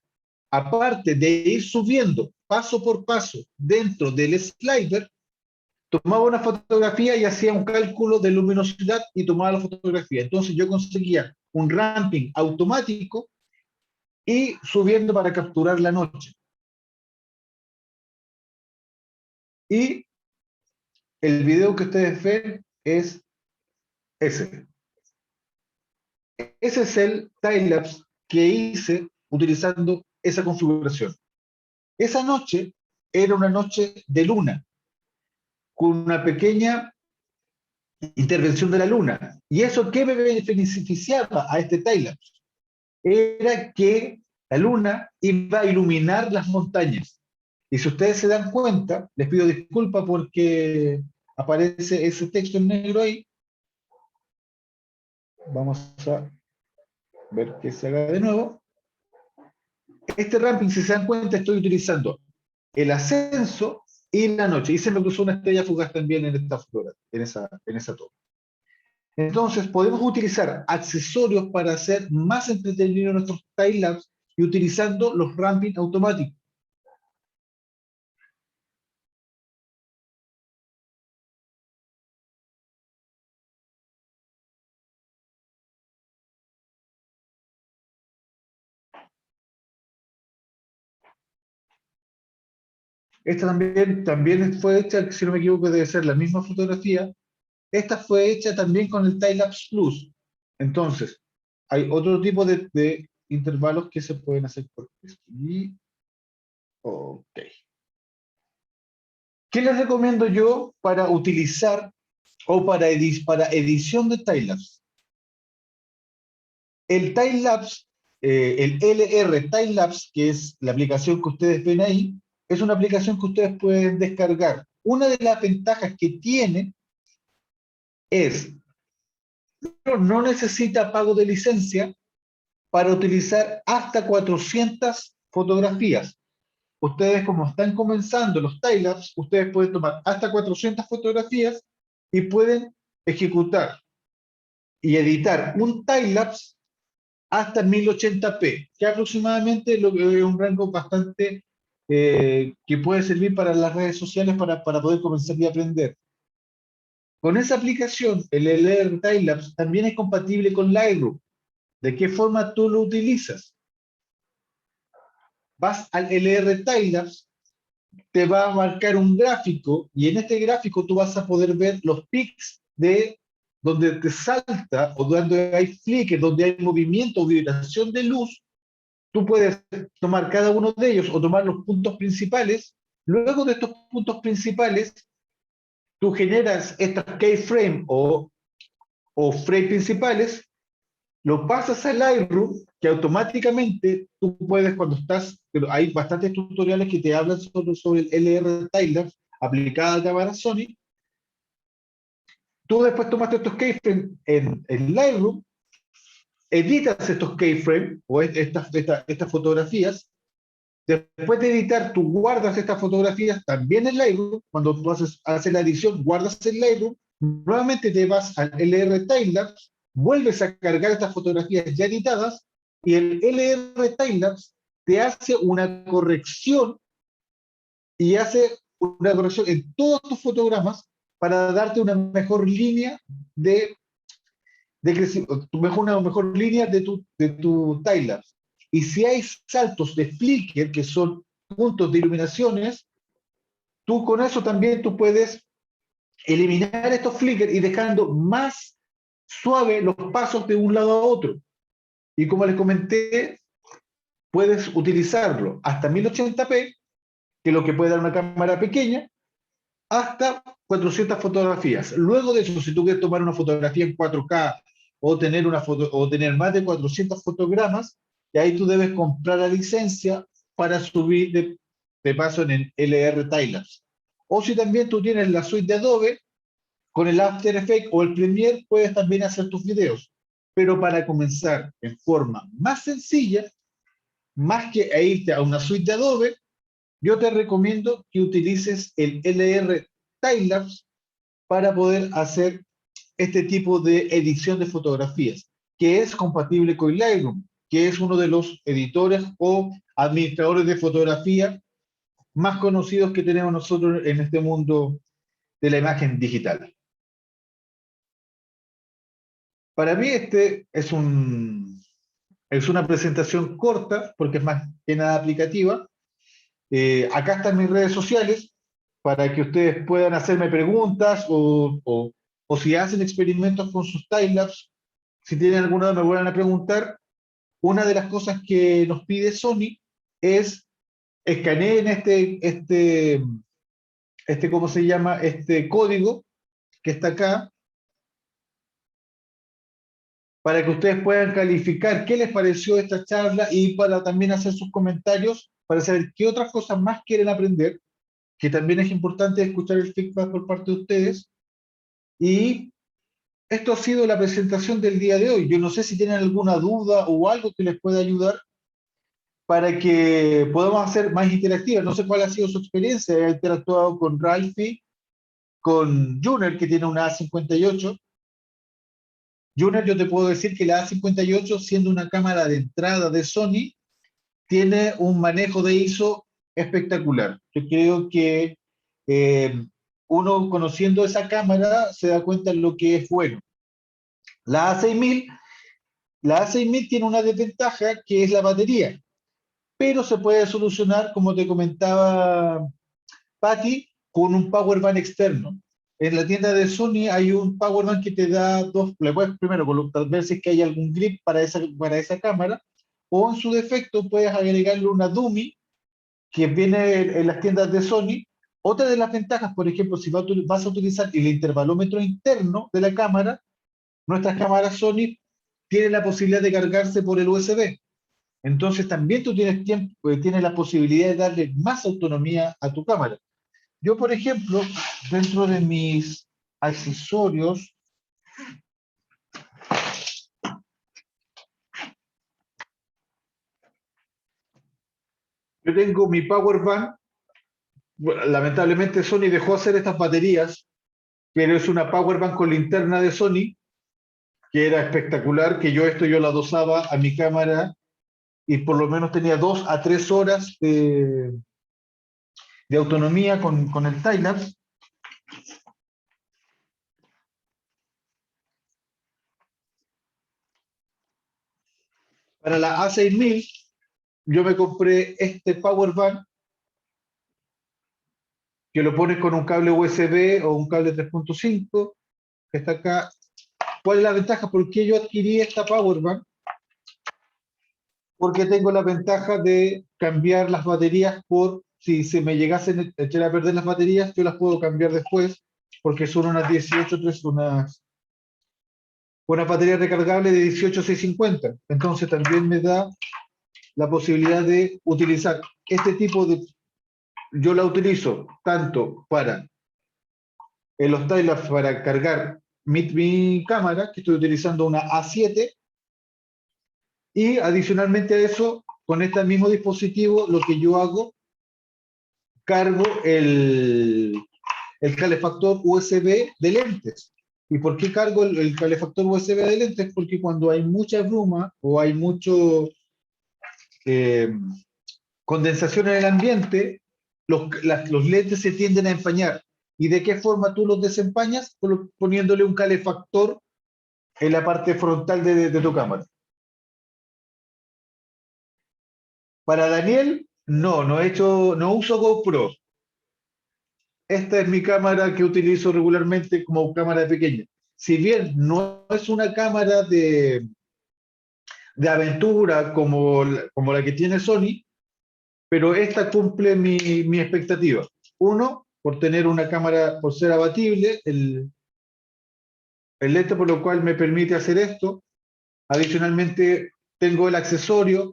aparte de ir subiendo paso por paso dentro del slider, tomaba una fotografía y hacía un cálculo de luminosidad y tomaba la fotografía. Entonces yo conseguía un ramping automático y subiendo para capturar la noche. Y el video que ustedes ven es ese. Ese es el timelapse que hice utilizando esa configuración. Esa noche era una noche de luna, con una pequeña intervención de la luna. ¿Y eso qué me beneficiaba a este timelapse? Era que la luna iba a iluminar las montañas. Y si ustedes se dan cuenta, les pido disculpas porque aparece ese texto en negro ahí. Vamos a ver que se haga de nuevo. Este ramping, si se dan cuenta, estoy utilizando el ascenso y la noche. Y se me cruzó una estrella fugaz también en esta fotografía, en esa toma. Entonces, podemos utilizar accesorios para hacer más entretenidos nuestros timelapse y utilizando los ramping automáticos. Esta también fue hecha, si no me equivoco, debe ser la misma fotografía. Esta fue hecha también con el Timelapse Plus. Entonces, hay otro tipo de intervalos que se pueden hacer por esto. Ok. ¿Qué les recomiendo yo para utilizar o para edición de timelapse? El timelapse, el LR Timelapse, que es la aplicación que ustedes ven ahí, es una aplicación que ustedes pueden descargar. Una de las ventajas que tiene es no necesita pago de licencia para utilizar hasta 400 fotografías. Ustedes, como están comenzando los timelapse, ustedes pueden tomar hasta 400 fotografías y pueden ejecutar y editar un timelapse hasta 1080p, que aproximadamente es un rango bastante que puede servir para las redes sociales para poder comenzar a aprender. Con esa aplicación, el LR Timelapse también es compatible con Lightroom. ¿De qué forma tú lo utilizas? Vas al LR Timelapse, te va a marcar un gráfico y en este gráfico tú vas a poder ver los pics de donde te salta o donde hay flicker, donde hay movimiento o vibración de luz. Tú puedes tomar cada uno de ellos o tomar los puntos principales. Luego de estos puntos principales, tú generas estas keyframe o frame principales, lo pasas al Lightroom, que automáticamente tú puedes, cuando estás, pero hay bastantes tutoriales que te hablan sobre el LR Timelapse aplicada a cámara Sony. Tú después tomaste estos keyframes en Lightroom, editas estos keyframes o estas fotografías. Después de editar, tú guardas estas fotografías también en Lightroom. Cuando tú haces la edición, guardas en Lightroom. Nuevamente te vas al LR Timelapse, vuelves a cargar estas fotografías ya editadas y el LR Timelapse te hace una corrección y hace una corrección en todos tus fotogramas para darte una mejor línea de crecimiento, una mejor línea de tu timelapse. Y si hay saltos de flicker, que son puntos de iluminaciones, tú con eso también tú puedes eliminar estos flickers y dejando más suave los pasos de un lado a otro. Y como les comenté, puedes utilizarlo hasta 1080p, que es lo que puede dar una cámara pequeña, hasta 400 fotografías. Luego de eso, si tú quieres tomar una fotografía en 4K o tener, o tener más de 400 fotogramas, y ahí tú debes comprar la licencia para subir de paso en el LR Timelapse. O si también tú tienes la suite de Adobe, con el After Effects o el Premiere puedes también hacer tus videos. Pero para comenzar en forma más sencilla, más que irte a una suite de Adobe, yo te recomiendo que utilices el LR Timelapse para poder hacer este tipo de edición de fotografías, que es compatible con Lightroom, que es uno de los editores o administradores de fotografía más conocidos que tenemos nosotros en este mundo de la imagen digital. Para mí este es una presentación corta, porque es más que nada aplicativa. Acá están mis redes sociales, para que ustedes puedan hacerme preguntas o si hacen experimentos con sus timelapse, si tienen alguna duda me vuelvan a preguntar. Una de las cosas que nos pide Sony es escaneen ¿cómo se llama? Este código que está acá, para que ustedes puedan calificar qué les pareció esta charla y para también hacer sus comentarios, para saber qué otras cosas más quieren aprender, que también es importante escuchar el feedback por parte de ustedes. Y esto ha sido la presentación del día de hoy. Yo no sé si tienen alguna duda o algo que les pueda ayudar para que podamos hacer más interactivas. No sé cuál ha sido su experiencia. He interactuado con Ralphie, con Juner, que tiene una A58. Juner, yo te puedo decir que la A58, siendo una cámara de entrada de Sony, tiene un manejo de ISO espectacular. Yo creo que uno conociendo esa cámara se da cuenta de lo que es bueno. La A6000 tiene una desventaja que es la batería, pero se puede solucionar, como te comentaba Patty, con un power bank externo. En la tienda de Sony hay un power bank que te da le puedes primero colocar, ver si es que hay algún grip para esa cámara, o en su defecto puedes agregarle una dummy que viene en las tiendas de Sony. Otra de las ventajas, por ejemplo, si vas a utilizar el intervalómetro interno de la cámara, nuestras cámaras Sony tienen la posibilidad de cargarse por el USB. Entonces también tú tienes la posibilidad de darle más autonomía a tu cámara. Yo, por ejemplo, dentro de mis accesorios, yo tengo mi power bank. Bueno, lamentablemente Sony dejó hacer estas baterías, pero es una power bank con linterna de Sony, que era espectacular, que yo la dosaba a mi cámara y por lo menos tenía 2 a 3 horas de autonomía con el Timelapse. Para la A6000, yo me compré este Power Bank que lo pones con un cable USB o un cable 3.5, que está acá. ¿Cuál es la ventaja? ¿Por qué yo adquirí esta Power Bank? Porque tengo la ventaja de cambiar las baterías si se me llegasen a echar a perder las baterías, yo las puedo cambiar después, porque son unas 18, una batería recargable de 18650. Entonces también me da la posibilidad de utilizar este tipo de... Yo la utilizo tanto para los Timelapse para cargar mi cámara, que estoy utilizando una A7, y adicionalmente a eso, con este mismo dispositivo, lo que yo hago, cargo el calefactor USB de lentes. ¿Y por qué cargo el calefactor USB de lentes? Porque cuando hay mucha bruma o hay mucho condensación en el ambiente, los lentes se tienden a empañar. ¿Y de qué forma tú los desempañas? Poniéndole un calefactor en la parte frontal de tu cámara. Para Daniel, no uso GoPro. Esta es mi cámara que utilizo regularmente como cámara pequeña. Si bien no es una cámara de aventura como la que tiene Sony, pero esta cumple mi expectativa. Uno, por tener una cámara, por ser abatible, el lente, por lo cual me permite hacer esto. Adicionalmente, tengo el accesorio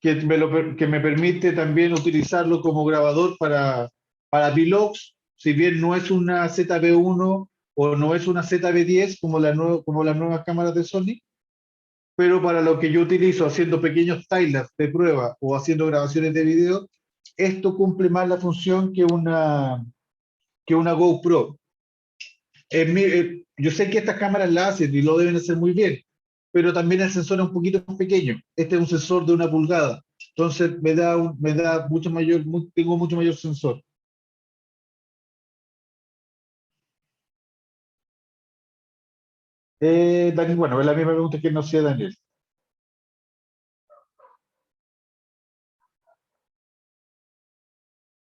que me permite también utilizarlo como grabador para vlogs, si bien no es una ZV-1 o no es una ZV-10 como las nuevas cámaras de Sony, pero para lo que yo utilizo haciendo pequeños timelapse de prueba o haciendo grabaciones de video, esto cumple más la función que una GoPro. Yo sé que estas cámaras la hacen y lo deben hacer muy bien, pero también el sensor es un poquito más pequeño. Este es un sensor de 1 pulgada, entonces me da mucho mayor, tengo mucho mayor sensor. Daniel, bueno, es la misma pregunta que no hacía Daniel.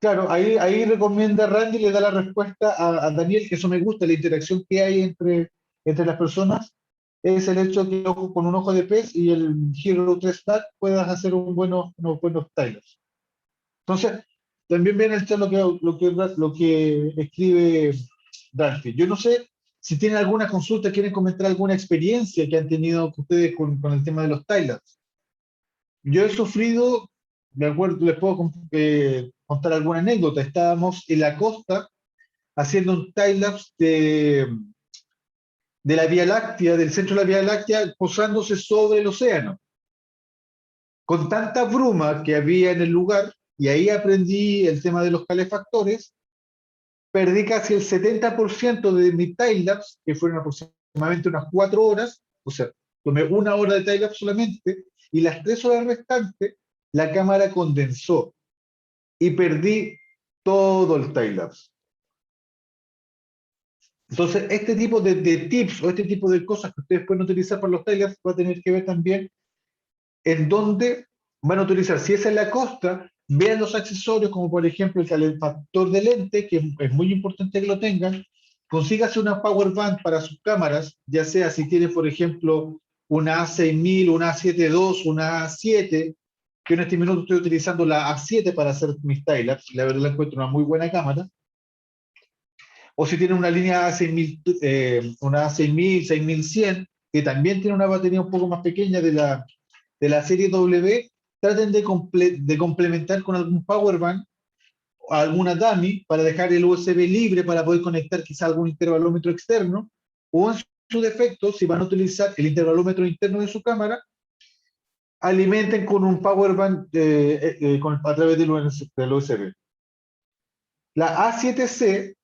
Claro, ahí recomienda Randy, le da la respuesta a Daniel, que eso me gusta, la interacción que hay entre las personas, es el hecho que con un ojo de pez y el Hero 3 Tag puedas hacer unos buenos timelapse. Entonces, también viene el chat lo que escribe Dante. Yo no sé si tienen alguna consulta, quieren comentar alguna experiencia que han tenido ustedes con el tema de los timelapse. Yo he sufrido, me acuerdo, les puedo contar alguna anécdota. Estábamos en la costa haciendo un timelapse de la Vía Láctea, del centro de la Vía Láctea, posándose sobre el océano. Con tanta bruma que había en el lugar, y ahí aprendí el tema de los calefactores, perdí casi el 70% de mi timelapse, que fueron aproximadamente unas 4 horas, o sea, tomé 1 hora de timelapse solamente, y las 3 horas restantes la cámara condensó y perdí todo el timelapse. Entonces, este tipo de tips o este tipo de cosas que ustedes pueden utilizar para los timelapse va a tener que ver también en dónde van a utilizar. Si es en la costa, vean los accesorios, como por ejemplo el calefactor de lente, que es muy importante que lo tengan. Consígase una power bank para sus cámaras, ya sea si tiene, por ejemplo, una A6000, una A7 II, una A7, que en este minuto estoy utilizando la A7 para hacer mis timelapse, la verdad la encuentro una muy buena cámara. O si tiene una línea A6000, una A6000, 6100, que también tiene una batería un poco más pequeña de la serie W, traten de complementar con algún power bank o alguna dummy para dejar el USB libre para poder conectar quizá algún intervalómetro externo, o en su defecto, si van a utilizar el intervalómetro interno de su cámara, alimenten con un power bank a través del USB. La A7C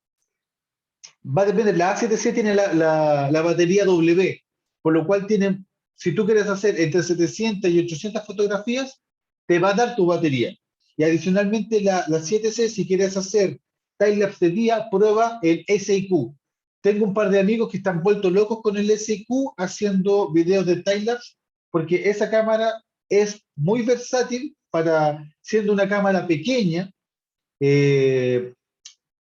va a depender, la A7C tiene la batería W, por lo cual tiene, si tú quieres hacer entre 700 y 800 fotografías, te va a dar tu batería. Y adicionalmente la 7C, si quieres hacer timelapse de día, prueba el SIQ. Tengo un par de amigos que están vueltos locos con el SIQ haciendo videos de timelapse, porque esa cámara es muy versátil para, siendo una cámara pequeña, eh,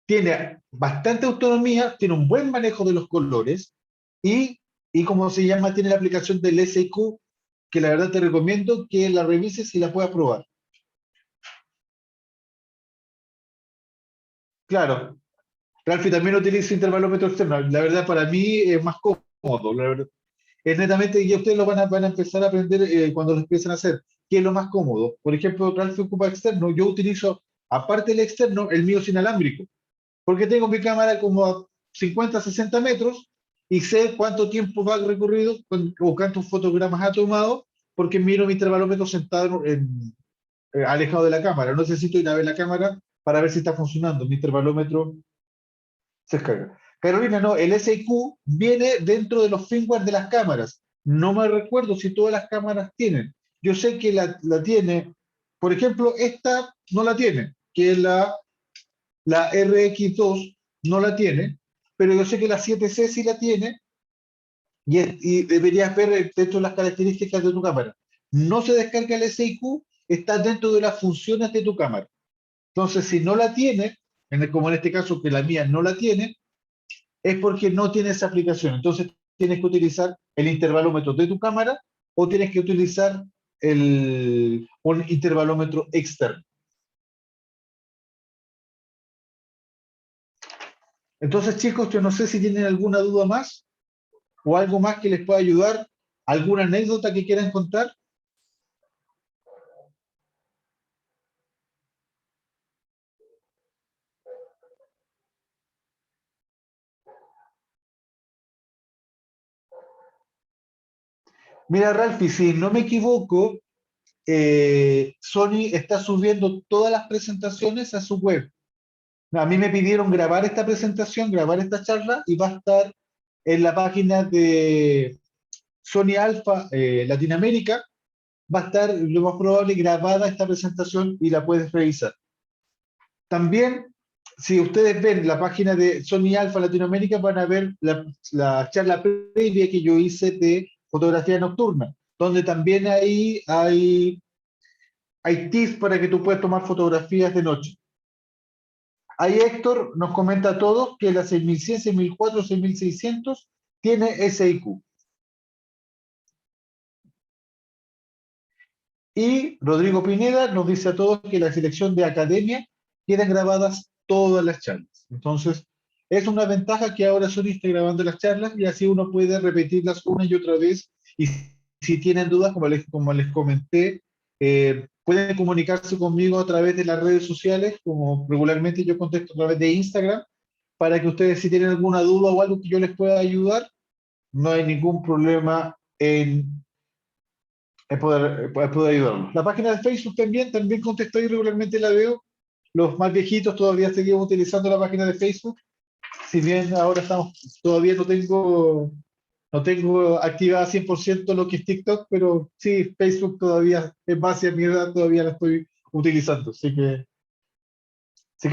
tiene bastante autonomía, tiene un buen manejo de los colores y como se llama, tiene la aplicación del SIQ, que la verdad te recomiendo que la revises y la puedas probar. Claro, Ralphie también utiliza intervalómetro externo. La verdad, para mí es más cómodo. La verdad, es netamente, y ustedes lo van a empezar a aprender cuando lo empiecen a hacer, qué es lo más cómodo. Por ejemplo, Ralphie ocupa externo, yo utilizo, aparte del externo, el mío es inalámbrico, porque tengo mi cámara como a 50, 60 metros y sé cuánto tiempo va recorrido o cuántos fotogramas ha tomado, porque miro mi intervalómetro sentado alejado de la cámara. No necesito ir a ver la cámara para ver si está funcionando. Mi intervalómetro se descarga. Carolina, no, el SIQ viene dentro de los firmware de las cámaras. No me recuerdo si todas las cámaras tienen. Yo sé que la tiene, por ejemplo, esta no la tiene, que es la RX2 no la tiene, pero yo sé que la 7C sí la tiene y deberías ver dentro de las características de tu cámara. No se descarga el SIQ, está dentro de las funciones de tu cámara. Entonces, si no la tiene, como en este caso que la mía no la tiene, es porque no tiene esa aplicación. Entonces, tienes que utilizar el intervalómetro de tu cámara o tienes que utilizar un intervalómetro externo. Entonces, chicos, yo no sé si tienen alguna duda más o algo más que les pueda ayudar, alguna anécdota que quieran contar. Mira, Ralphie, si no me equivoco, Sony está subiendo todas las presentaciones a su web. A mí me pidieron grabar esta presentación, grabar esta charla y va a estar en la página de Sony Alpha Latinoamérica. Va a estar lo más probable grabada esta presentación y la puedes revisar. También, si ustedes ven la página de Sony Alpha Latinoamérica, van a ver la charla previa que yo hice de fotografía nocturna, donde también ahí hay tips para que tú puedas tomar fotografías de noche. Ahí Héctor nos comenta a todos que la 6100, 6004, 6600 tiene SIQ. Y Rodrigo Pineda nos dice a todos que la selección de academia quedan grabadas todas las charlas. Entonces, es una ventaja que ahora Sony esté grabando las charlas y así uno puede repetirlas una y otra vez. Y si tienen dudas, como les comenté, pueden comunicarse conmigo a través de las redes sociales, como regularmente yo contesto a través de Instagram, para que ustedes si tienen alguna duda o algo que yo les pueda ayudar, no hay ningún problema en poder ayudarnos. La página de Facebook también contesto ahí regularmente, la veo. Los más viejitos todavía seguimos utilizando la página de Facebook, si bien ahora todavía no tengo activada 100% lo que es TikTok, pero sí, Facebook todavía, en base a mi edad, todavía la estoy utilizando, así que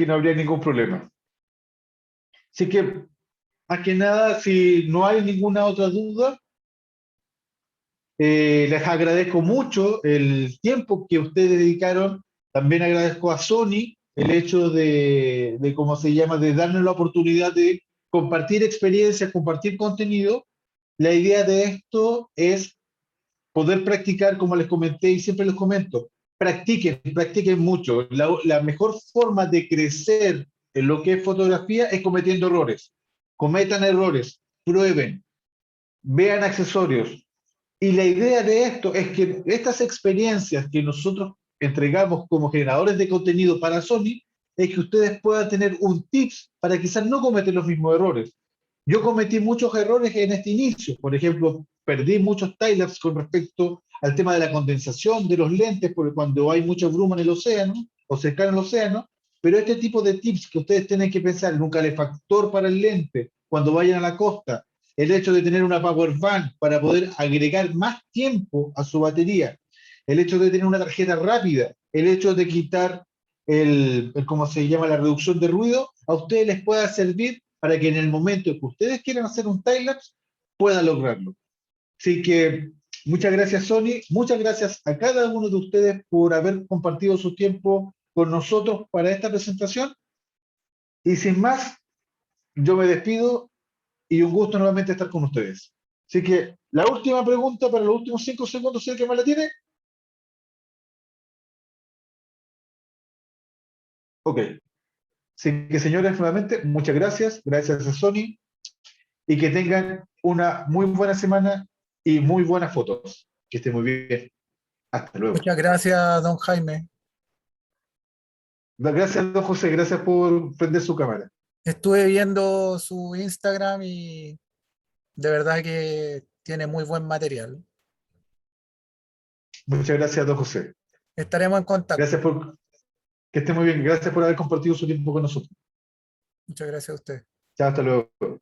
no habría ningún problema. Así que, más que nada, si no hay ninguna otra duda, les agradezco mucho el tiempo que ustedes dedicaron. También agradezco a Sony el hecho de cómo se llama, de darnos la oportunidad de compartir experiencias, compartir contenido. La idea de esto es poder practicar, como les comenté y siempre les comento, practiquen mucho. La mejor forma de crecer en lo que es fotografía es cometiendo errores. Cometan errores, prueben, vean accesorios. Y la idea de esto es que estas experiencias que nosotros entregamos como generadores de contenido para Sony, es que ustedes puedan tener un tips para quizás no cometer los mismos errores. Yo cometí muchos errores en este inicio. Por ejemplo, perdí muchos timelapse con respecto al tema de la condensación de los lentes, porque cuando hay mucha bruma en el océano o cercano al océano, pero este tipo de tips que ustedes tienen que pensar en un calefactor para el lente cuando vayan a la costa, el hecho de tener una power bank para poder agregar más tiempo a su batería, el hecho de tener una tarjeta rápida, el hecho de quitar ¿cómo se llama? La reducción de ruido, a ustedes les pueda servir para que en el momento que ustedes quieran hacer un timelapse, puedan lograrlo. Así que muchas gracias, Sony. Muchas gracias a cada uno de ustedes por haber compartido su tiempo con nosotros para esta presentación. Y sin más, yo me despido y un gusto nuevamente estar con ustedes. Así que la última pregunta para los últimos 5 segundos, ¿sé que más la tiene? Ok. Así que, señores, nuevamente, muchas gracias. Gracias a Sony. Y que tengan una muy buena semana y muy buenas fotos. Que estén muy bien. Hasta luego. Muchas gracias, don Jaime. Gracias, don José. Gracias por prender su cámara. Estuve viendo su Instagram y de verdad que tiene muy buen material. Muchas gracias, don José. Estaremos en contacto. Gracias por que esté muy bien. Gracias por haber compartido su tiempo con nosotros. Muchas gracias a usted. Chao, hasta luego.